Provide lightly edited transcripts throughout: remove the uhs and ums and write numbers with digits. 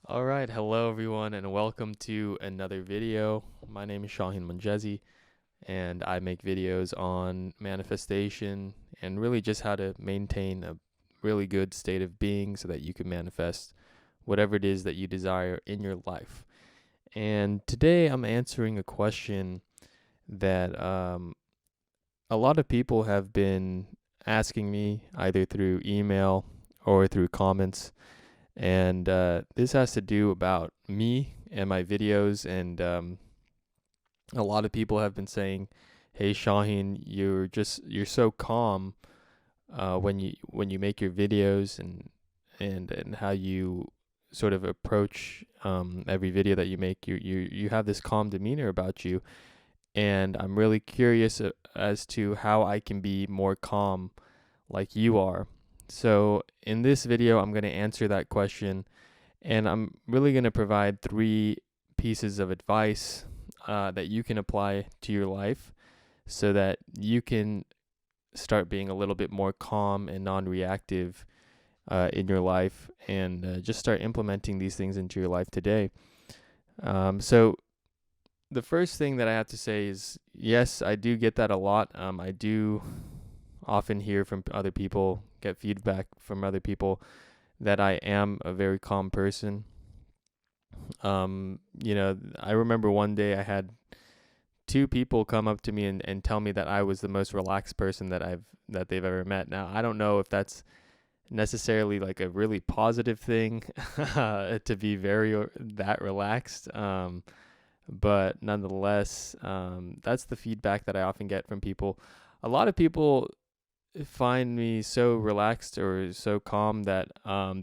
All right, hello everyone, and welcome to another video. My name is Shahin Munjezi, and I make videos on manifestation and really just how to maintain a really good state of being so that you can manifest whatever it is that you desire in your life. And today I'm answering a question that a lot of people have been asking me either through email or through comments, and this has to do about me and my videos. And a lot of people have been saying, "Hey, Shaheen, you're so calm when you make your videos, and how you sort of approach every video that you make. You have this calm demeanor about you, and I'm really curious as to how I can be more calm like you are." So in this video, I'm going to answer that question, and I'm really going to provide 3 pieces of advice that you can apply to your life so that you can start being a little bit more calm and non-reactive in your life, and just start implementing these things into your life today. So the first thing that I have to say is, yes, I do get that a lot. I do often hear from other people, get feedback from other people that I am a very calm person. I remember one day I had 2 people come up to me and tell me that I was the most relaxed person that they've ever met. Now, I don't know if that's necessarily like a really positive thing to be that relaxed. But nonetheless, that's the feedback that I often get from people. A lot of people find me so relaxed or so calm that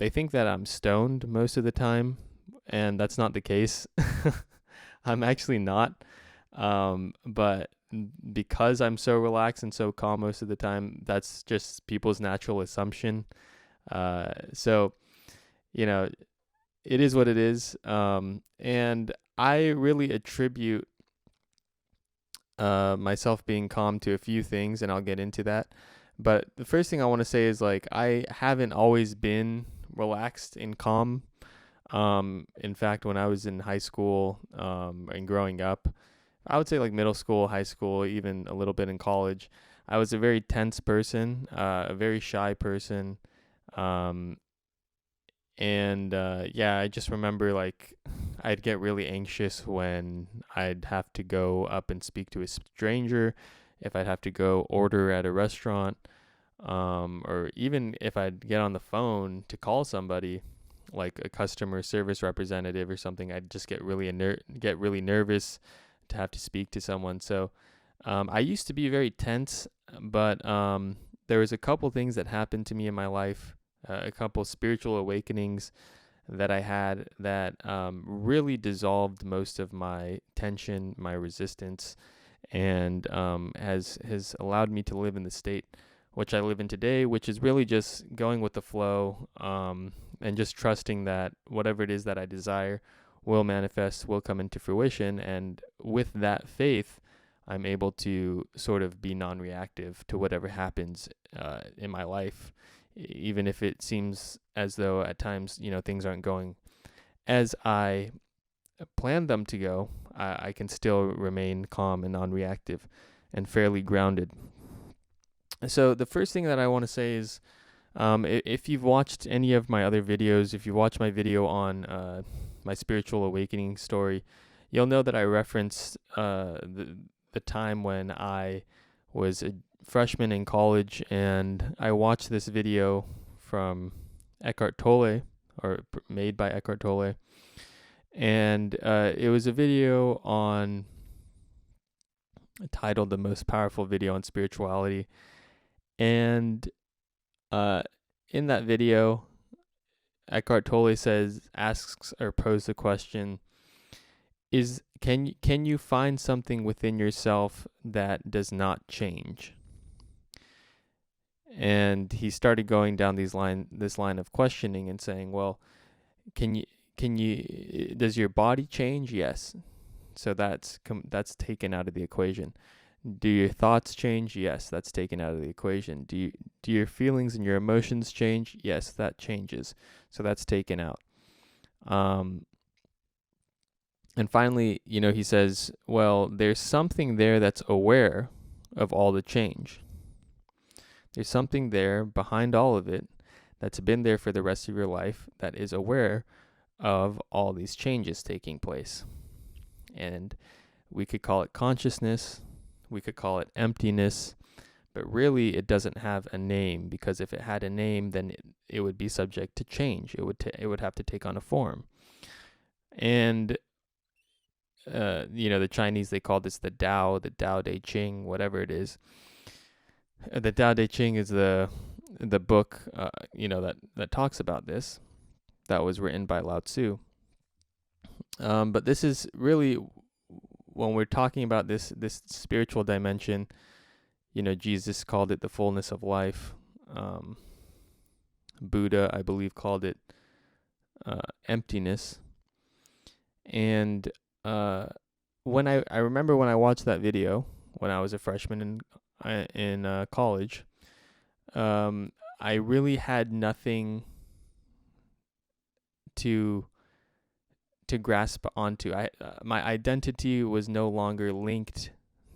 they think that I'm stoned most of the time, and that's not the case. I'm actually not. But because I'm so relaxed and so calm most of the time, that's just people's natural assumption. So, you know, it is what it is. And I really attribute myself being calm to a few things, and I'll get into that. But the first thing I want to say is, like, I haven't always been relaxed and calm. In fact, when I was in high school, and growing up, I would say like middle school, high school, even a little bit in college, I was a very tense person, a very shy person. Um, and yeah, I just remember, like, I'd get really anxious when I'd have to go up and speak to a stranger, if I'd have to go order at a restaurant, or even if I'd get on the phone to call somebody, like a customer service representative or something. I'd just get really nervous to have to speak to someone. So I used to be very tense, but there was a couple things that happened to me in my life, a couple spiritual awakenings that I had that really dissolved most of my tension, my resistance, and has allowed me to live in the state which I live in today, which is really just going with the flow, and just trusting that whatever it is that I desire will manifest, will come into fruition. And with that faith, I'm able to sort of be non-reactive to whatever happens in my life, even if it seems as though at times, things aren't going as I planned them to go. I can still remain calm and non-reactive and fairly grounded. So the first thing that I want to say is, if you've watched any of my other videos, if you watch my video on my spiritual awakening story, you'll know that I referenced the time when I was a freshman in college, and I watched this video from Eckhart Tolle, or made by Eckhart Tolle, and it was a video titled "The Most Powerful Video on Spirituality," and uh, in that video, Eckhart Tolle asks or poses the question: can you find something within yourself that does not change? And he started going down this line of questioning and saying, well, can you does your body change? Yes. So that's taken out of the equation. Do your thoughts change? Yes, that's taken out of the equation. Do your feelings and your emotions change? Yes, that changes. So that's taken out. Um, and finally, he says, well, there's something there that's aware of all the change. There's something there behind all of it that's been there for the rest of your life that is aware of all these changes taking place. And we could call it consciousness, we could call it emptiness, but really it doesn't have a name, because if it had a name, then it would be subject to change. It would have to take on a form. And the Chinese, they call this the Tao, the Tao Te Ching, whatever it is. The Tao Te Ching is the book that talks about this, that was written by Lao Tzu. But this is really, when we're talking about this spiritual dimension, Jesus called it the fullness of life. Buddha, I believe, called it emptiness. And when I remember when I watched that video when I was a freshman in college, I really had nothing to grasp onto. My identity was no longer linked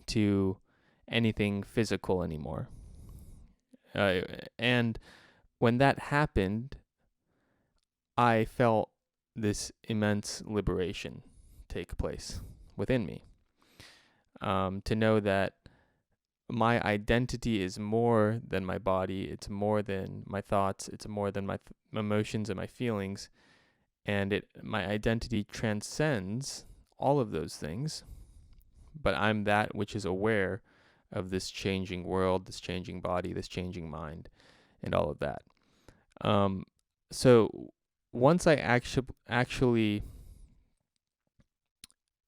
to anything physical anymore. And when that happened, I felt this immense liberation take place within me. To know that my identity is more than my body, it's more than my thoughts, it's more than my emotions and my feelings, and my identity transcends all of those things, but I'm that which is aware of this changing world, this changing body, this changing mind, and all of that. So once I actually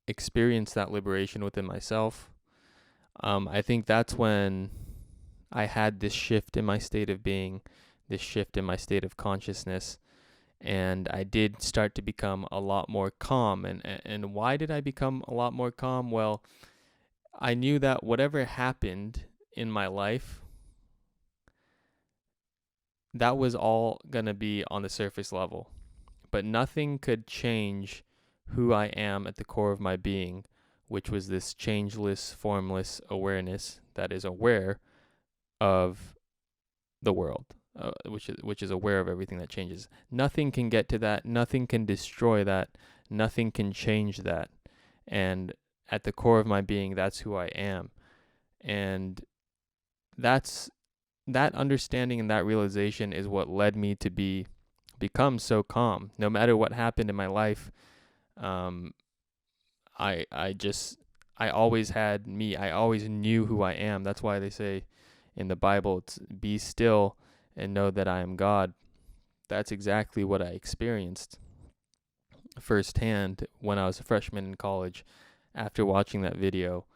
experienced that liberation within myself, I think that's when I had this shift in my state of being, this shift in my state of consciousness, and I did start to become a lot more calm. And why did I become a lot more calm? Well, I knew that whatever happened in my life, that was all going to be on the surface level. But nothing could change who I am at the core of my being, which was this changeless, formless awareness that is aware of the world, which is aware of everything that changes. Nothing can get to that. Nothing can destroy that. Nothing can change that. And at the core of my being, that's who I am. And that understanding and that realization is what led me to become so calm. No matter what happened in my life, I always had me. I always knew who I am. That's why they say in the Bible, it's be still and know that I am God. That's exactly what I experienced firsthand when I was a freshman in college after watching that video.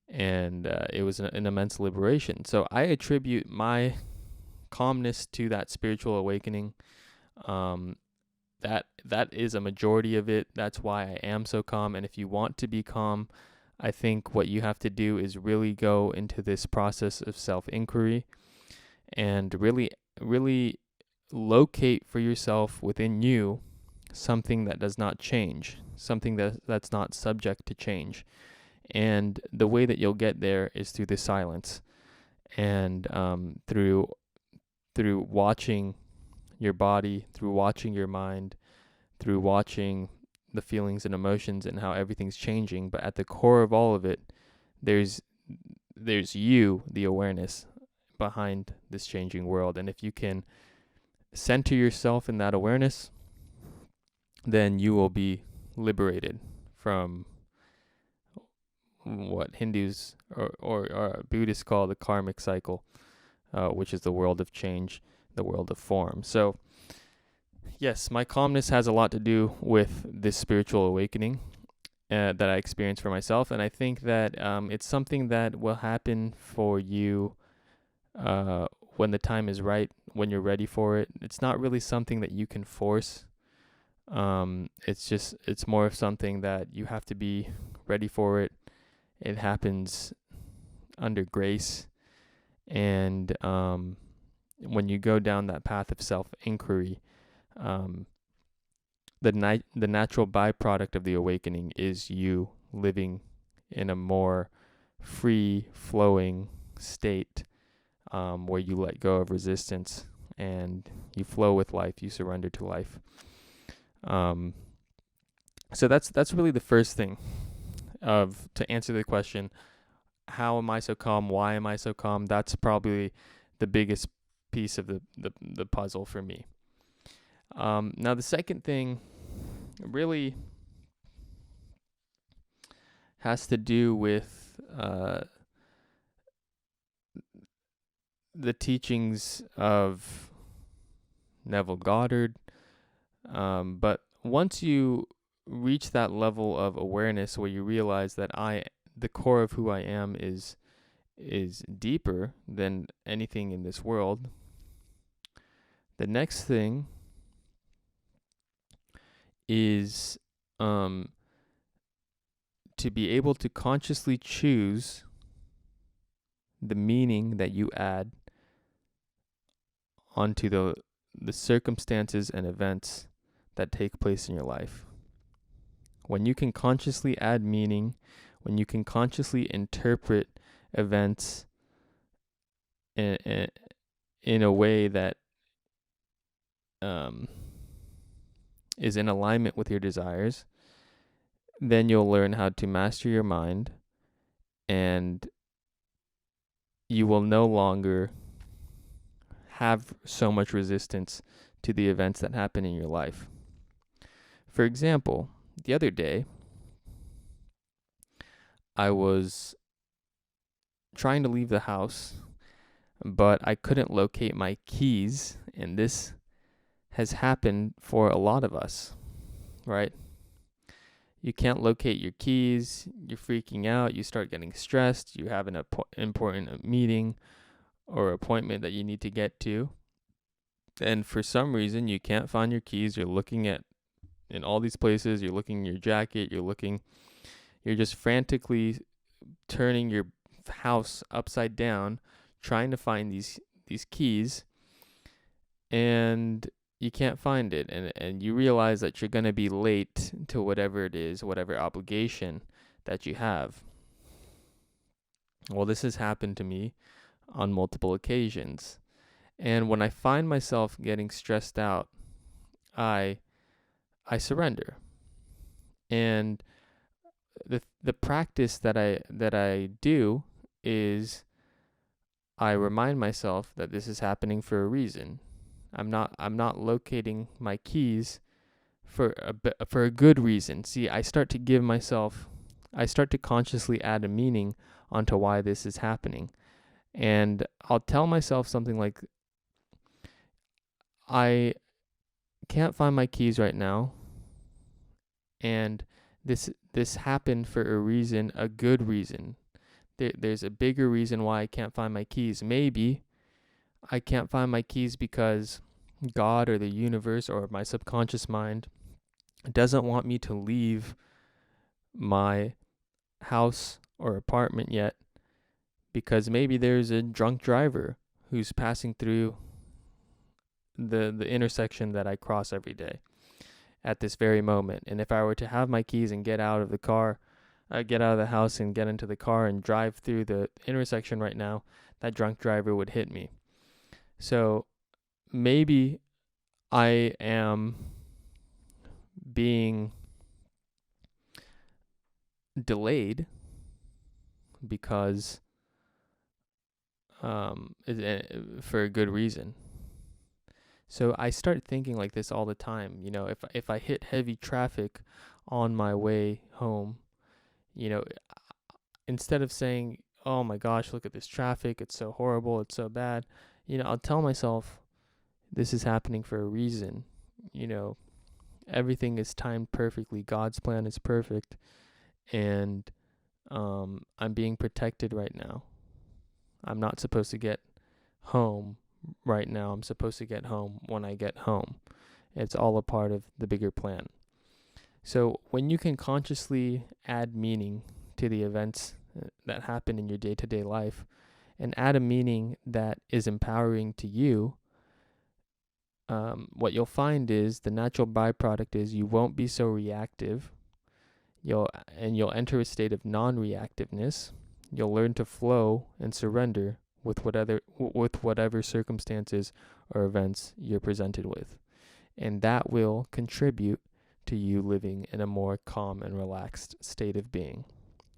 And it was an immense liberation. So I attribute my calmness to that spiritual awakening. That is a majority of it. That's why I am so calm. And if you want to be calm, I think what you have to do is really go into this process of self-inquiry and really, really locate for yourself within you something that does not change, something that's not subject to change. And the way that you'll get there is through the silence and through watching your body, through watching your mind, through watching the feelings and emotions and how everything's changing. But at the core of all of it, there's you, the awareness behind this changing world. And if you can center yourself in that awareness, then you will be liberated from what Hindus or Buddhists call the karmic cycle, which is the world of change, the world of form. So yes, my calmness has a lot to do with this spiritual awakening that I experienced for myself. And I think that it's something that will happen for you when the time is right, when you're ready for it. It's not really something that you can force. It's more of something that you have to be ready for it. It happens under grace. And when you go down that path of self-inquiry, the natural byproduct of the awakening is you living in a more free flowing state, where you let go of resistance and you flow with life, you surrender to life. So that's really the first thing to answer the question, how am I so calm? Why am I so calm? That's probably the biggest piece of the puzzle for me. Now the second thing really has to do with the teachings of Neville Goddard. But once you reach that level of awareness where you realize that the core of who I am is deeper than anything in this world, the next thing is to be able to consciously choose the meaning that you add onto the circumstances and events that take place in your life. When you can consciously add meaning, when you can consciously interpret events in a way that is in alignment with your desires, then you'll learn how to master your mind, and you will no longer have so much resistance to the events that happen in your life. For example, the other day, I was trying to leave the house, but I couldn't locate my keys, and this has happened for a lot of us, right? You can't locate your keys, you're freaking out, you start getting stressed, you have an important meeting or appointment that you need to get to, and for some reason you can't find your keys. You're looking in all these places, you're looking in your jacket, you're just frantically turning your house upside down trying to find these keys, and you can't find it, and you realize that you're going to be late to whatever it is, whatever obligation that you have. Well, this has happened to me on multiple occasions, and when I find myself getting stressed out, I surrender. And the practice that I do is I remind myself that this is happening for a reason. I'm not locating my keys for a good reason. See, I start to consciously add a meaning onto why this is happening. And I'll tell myself something like, I can't find my keys right now, and this happened for a reason, a good reason. There's a bigger reason why I can't find my keys. Maybe I can't find my keys because God or the universe or my subconscious mind doesn't want me to leave my house or apartment yet, because maybe there's a drunk driver who's passing through the intersection that I cross every day at this very moment. And if I were to have my keys and get out of the house and get into the car and drive through the intersection right now, that drunk driver would hit me. So maybe I am being delayed because for a good reason. So I start thinking like this all the time. If I hit heavy traffic on my way home, instead of saying, "Oh my gosh, look at this traffic, it's so horrible, it's so bad," I'll tell myself, this is happening for a reason. Everything is timed perfectly. God's plan is perfect, and I'm being protected right now. I'm not supposed to get home right now. I'm supposed to get home when I get home. It's all a part of the bigger plan. So when you can consciously add meaning to the events that happen in your day-to-day life, and add a meaning that is empowering to you, what you'll find is the natural byproduct is you won't be so reactive. You'll enter a state of non-reactiveness. You'll learn to flow and surrender with whatever circumstances or events you're presented with. And that will contribute to you living in a more calm and relaxed state of being.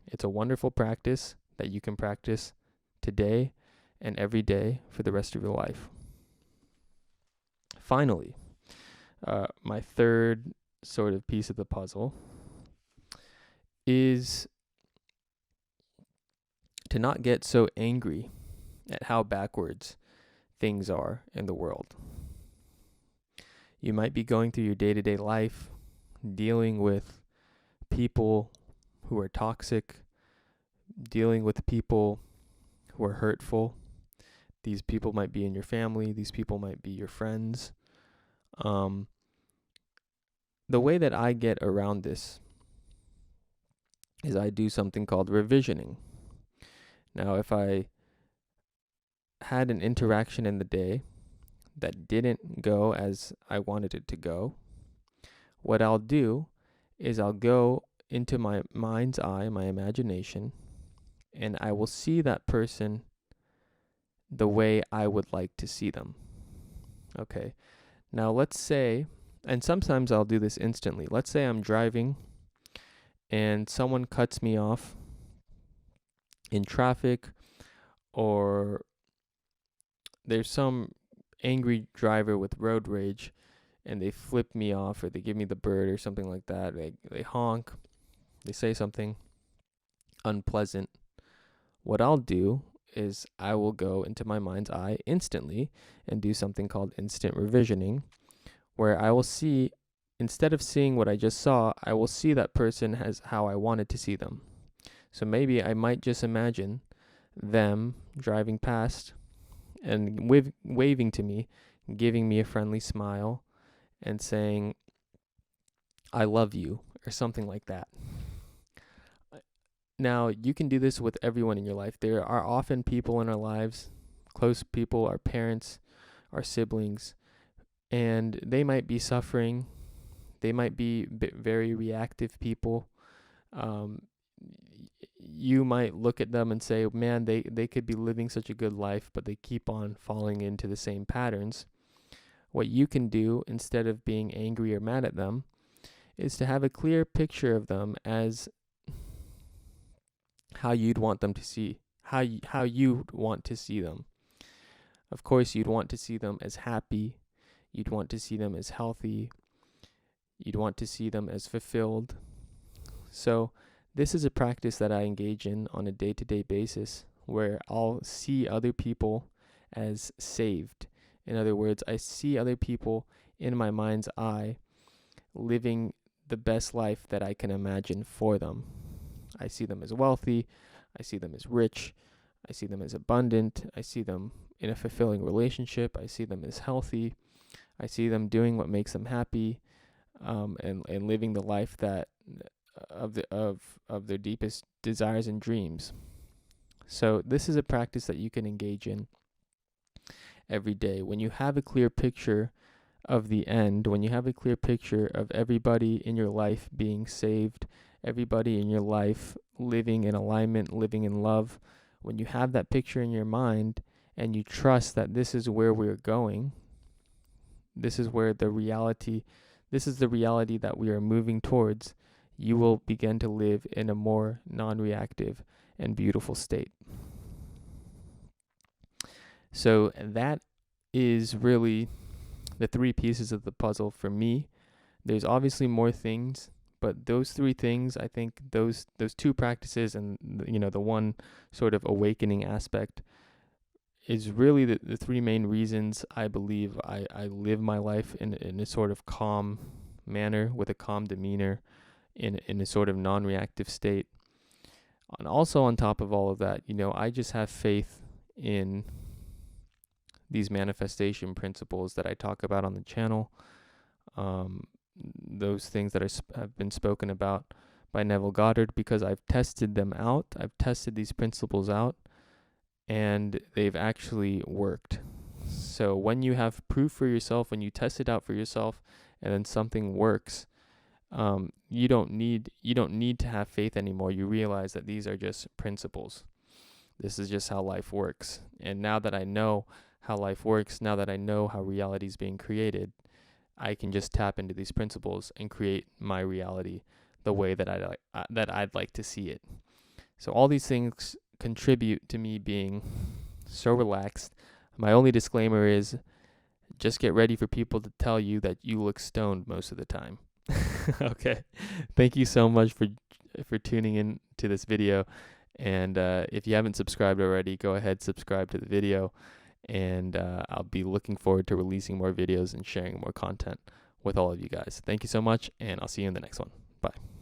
It's a wonderful practice that you can practice today and every day for the rest of your life. Finally, my third sort of piece of the puzzle is to not get so angry at how backwards things are in the world. You might be going through your day-to-day life, dealing with people who are toxic, dealing with people who are hurtful. These people might be in your family. These people might be your friends. The way that I get around this is I do something called revisioning. Now, if I had an interaction in the day that didn't go as I wanted it to go, what I'll do is I'll go into my mind's eye, my imagination, and I will see that person the way I would like to see them. Okay. Now let's say, and sometimes I'll do this instantly. Let's say I'm driving and someone cuts me off in traffic, or there's some angry driver with road rage and they flip me off, or they give me the bird or something like that. They honk, they say something unpleasant. What I'll do is I will go into my mind's eye instantly and do something called instant revisioning, where I will see, instead of seeing what I just saw, I will see that person as how I wanted to see them. So maybe I might just imagine them driving past and waving to me, giving me a friendly smile, and saying, "I love you," or something like that. Now, you can do this with everyone in your life. There are often people in our lives, close people, our parents, our siblings, and they might be suffering. They might be very reactive people. You might look at them and say, man, they could be living such a good life, but they keep on falling into the same patterns. What you can do, instead of being angry or mad at them, is to have a clear picture of them as how you'd want them to see, how you want to see them. Of course, you'd want to see them as happy. You'd want to see them as healthy. You'd want to see them as fulfilled. So this is a practice that I engage in on a day-to-day basis, where I'll see other people as saved. In other words, I see other people in my mind's eye living the best life that I can imagine for them. I see them as wealthy. I see them as rich. I see them as abundant. I see them in a fulfilling relationship. I see them as healthy. I see them doing what makes them happy, and living the life that of their deepest desires and dreams. So this is a practice that you can engage in every day. When you have a clear picture of the end, when you have a clear picture of everybody in your life being saved, everybody in your life living in alignment, living in love, when you have that picture in your mind and you trust that this is where we're going, this is the reality that we are moving towards, you will begin to live in a more non-reactive and beautiful state. So that is really the three pieces of the puzzle for me. There's obviously more things, but those three things, I think those two practices and the one sort of awakening aspect is really the three main reasons I believe I live my life in a sort of calm manner, with a calm demeanor, in a sort of non-reactive state. And also on top of all of that, I just have faith in these manifestation principles that I talk about on the channel. Those things that have been spoken about by Neville Goddard, because I've tested them out. I've tested these principles out, and they've actually worked. So when you have proof for yourself, when you test it out for yourself, and then something works, you don't need to have faith anymore. You realize that these are just principles. This is just how life works. And now that I know how life works, now that I know how reality is being created, I can just tap into these principles and create my reality the way that I'd like to see it. So all these things contribute to me being so relaxed. My only disclaimer is just get ready for people to tell you that you look stoned most of the time. Okay. Thank you so much for tuning in to this video. And if you haven't subscribed already, go ahead, subscribe to the video. And I'll be looking forward to releasing more videos and sharing more content with all of you guys. Thank you so much, and I'll see you in the next one. Bye.